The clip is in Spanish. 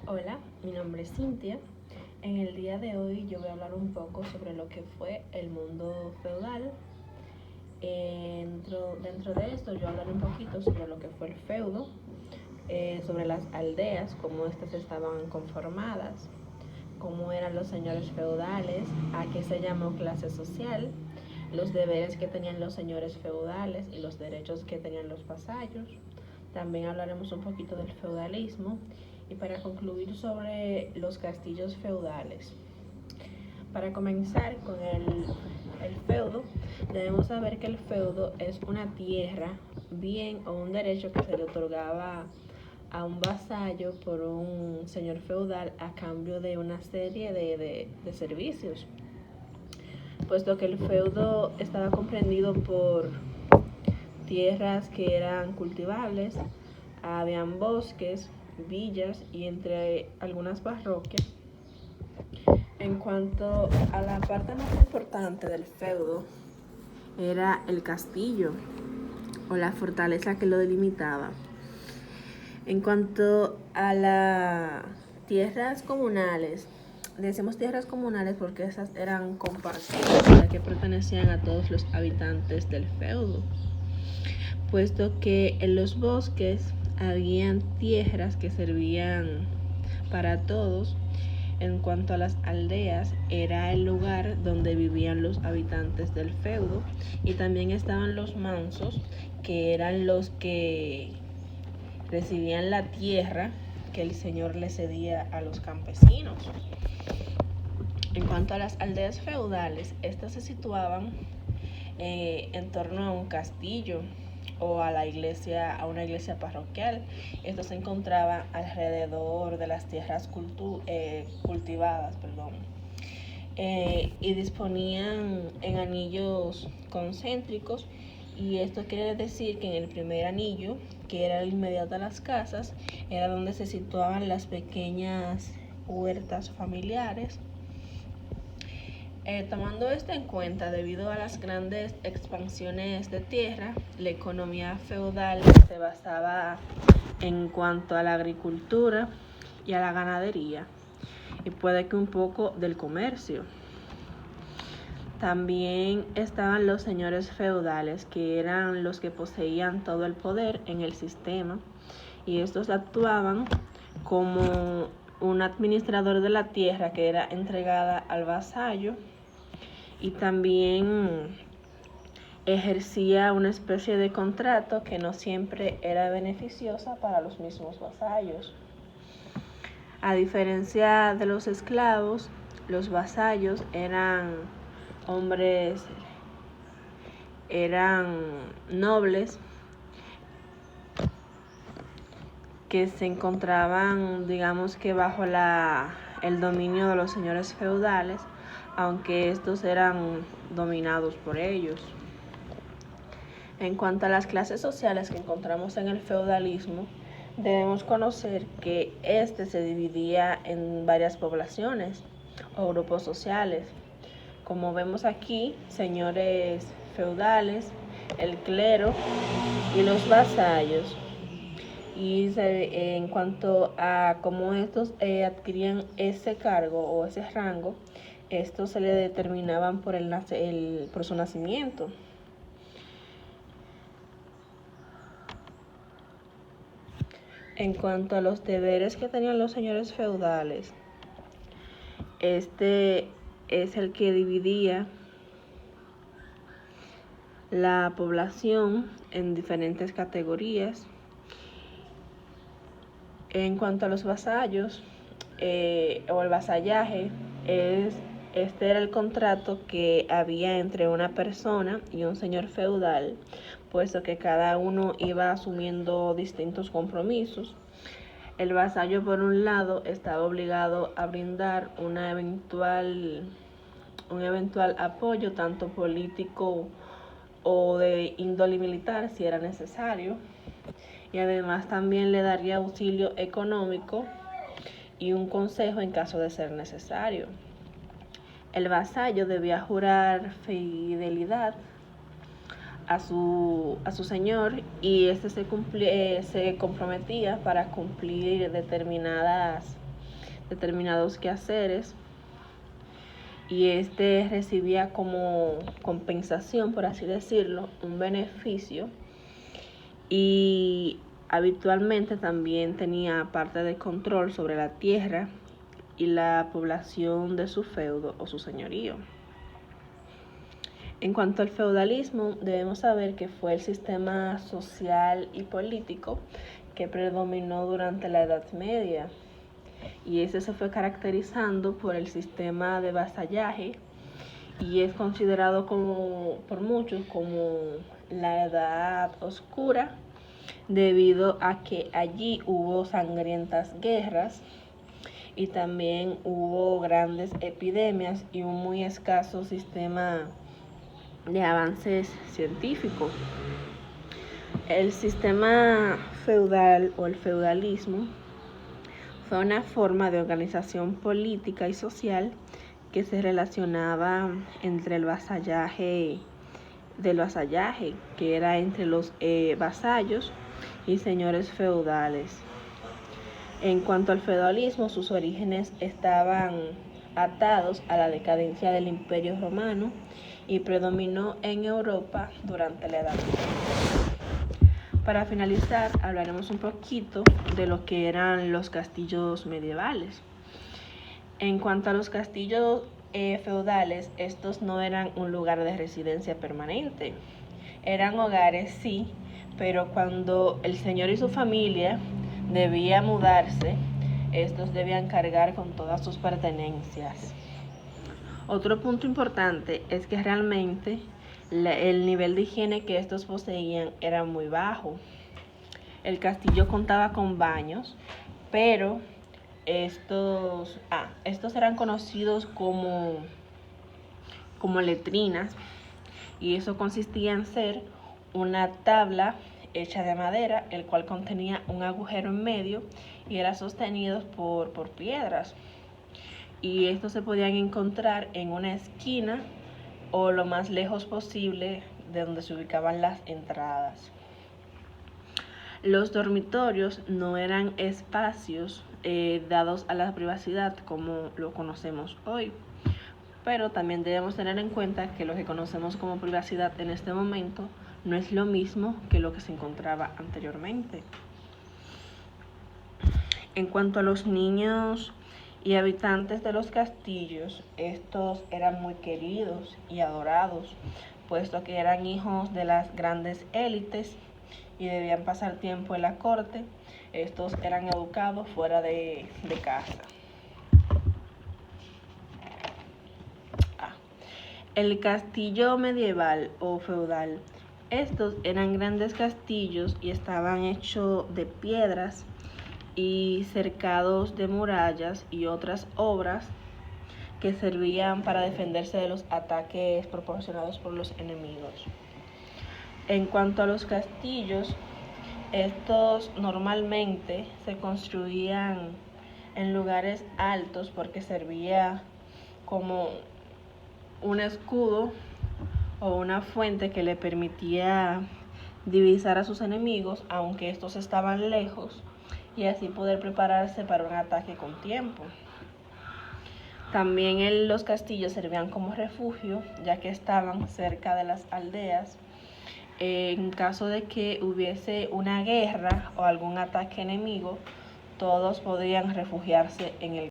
Hola, mi nombre es Cintia. En el día de hoy yo voy a hablar un poco sobre lo que fue el mundo feudal. Dentro de esto yo hablaré un poquito sobre lo que fue el feudo, sobre las aldeas, cómo estas estaban conformadas, cómo eran los señores feudales, a qué se llamó clase social, los deberes que tenían los señores feudales y los derechos que tenían los vasallos. También hablaremos un poquito del feudalismo y para concluir sobre los castillos feudales. Para comenzar con el feudo, debemos saber que el feudo es una tierra, bien o un derecho que se le otorgaba a un vasallo por un señor feudal a cambio de una serie de servicios, puesto que el feudo estaba comprendido por tierras que eran cultivables, habían bosques, villas y entre algunas parroquias. En cuanto a la parte más importante del feudo, era el castillo o la fortaleza que lo delimitaba. En cuanto a las tierras comunales, decimos tierras comunales porque esas eran compartidas, ya que pertenecían a todos los habitantes del feudo, puesto que en los bosques habían tierras que servían para todos. En cuanto a las aldeas, era el lugar donde vivían los habitantes del feudo, y también estaban los mansos, que eran los que recibían la tierra que el señor le cedía a los campesinos. En cuanto a las aldeas feudales, estas se situaban en torno a un castillo o a una iglesia parroquial. Esto se encontraba alrededor de las tierras cultivadas, y disponían en anillos concéntricos, y esto quiere decir que en el primer anillo, que era el inmediato a las casas, era donde se situaban las pequeñas huertas familiares. Tomando esto en cuenta, debido a las grandes expansiones de tierra, la economía feudal se basaba en cuanto a la agricultura y a la ganadería, y puede que un poco del comercio. También estaban los señores feudales, que eran los que poseían todo el poder en el sistema, y estos actuaban como un administrador de la tierra que era entregada al vasallo, y también ejercía una especie de contrato que no siempre era beneficiosa para los mismos vasallos. A diferencia de los esclavos, los vasallos eran nobles que se encontraban, digamos que bajo el dominio de los señores feudales, aunque estos eran dominados por ellos. En cuanto a las clases sociales que encontramos en el feudalismo, debemos conocer que este se dividía en varias poblaciones o grupos sociales. Como vemos aquí, señores feudales, el clero y los vasallos. Y en cuanto a cómo estos adquirían ese cargo o ese rango, estos se le determinaban por su nacimiento. En cuanto a los deberes que tenían los señores feudales, este es el que dividía la población en diferentes categorías. En cuanto a los vasallos o el vasallaje, este era el contrato que había entre una persona y un señor feudal, puesto que cada uno iba asumiendo distintos compromisos. El vasallo, por un lado, estaba obligado a brindar un eventual apoyo, tanto político o de índole militar, si era necesario, y además también le daría auxilio económico y un consejo en caso de ser necesario. El vasallo debía jurar fidelidad a su señor, y este se comprometía para cumplir determinadas determinados quehaceres y este recibía como compensación, por así decirlo, un beneficio, y habitualmente también tenía parte de control sobre la tierra y la población de su feudo o su señorío. En cuanto al feudalismo, debemos saber que fue el sistema social y político que predominó durante la Edad Media, y ese se fue caracterizando por el sistema de vasallaje y es considerado por muchos como la Edad Oscura, debido a que allí hubo sangrientas guerras y también hubo grandes epidemias y un muy escaso sistema de avances científicos. El sistema feudal o el feudalismo fue una forma de organización política y social que se relacionaba entre el vasallaje, que era entre los vasallos y señores feudales. En cuanto al feudalismo, sus orígenes estaban atados a la decadencia del Imperio Romano y predominó en Europa durante la Edad Media. Para finalizar, hablaremos un poquito de lo que eran los castillos medievales. En cuanto a los castillos feudales, estos no eran un lugar de residencia permanente. Eran hogares, sí, pero cuando el señor y su familia debían mudarse, estos debían cargar con todas sus pertenencias. Otro punto importante es que realmente el nivel de higiene que estos poseían era muy bajo. El castillo contaba con baños, pero estos eran conocidos como letrinas, y eso consistía en ser una tabla hecha de madera, el cual contenía un agujero en medio y era sostenido por piedras. Y estos se podían encontrar en una esquina o lo más lejos posible de donde se ubicaban las entradas. Los dormitorios no eran espacios dados a la privacidad como lo conocemos hoy, pero también debemos tener en cuenta que lo que conocemos como privacidad en este momento no es lo mismo que lo que se encontraba anteriormente. En cuanto a los niños y habitantes de los castillos, estos eran muy queridos y adorados, puesto que eran hijos de las grandes élites y debían pasar tiempo en la corte. Estos eran educados fuera de casa. El castillo medieval o feudal. Estos eran grandes castillos y estaban hechos de piedras y cercados de murallas y otras obras que servían para defenderse de los ataques proporcionados por los enemigos. En cuanto a los castillos, estos normalmente se construían en lugares altos porque servía como un escudo o una fuente que le permitía divisar a sus enemigos, aunque estos estaban lejos, y así poder prepararse para un ataque con tiempo. También los castillos servían como refugio, ya que estaban cerca de las aldeas. En caso de que hubiese una guerra o algún ataque enemigo, todos podían refugiarse en el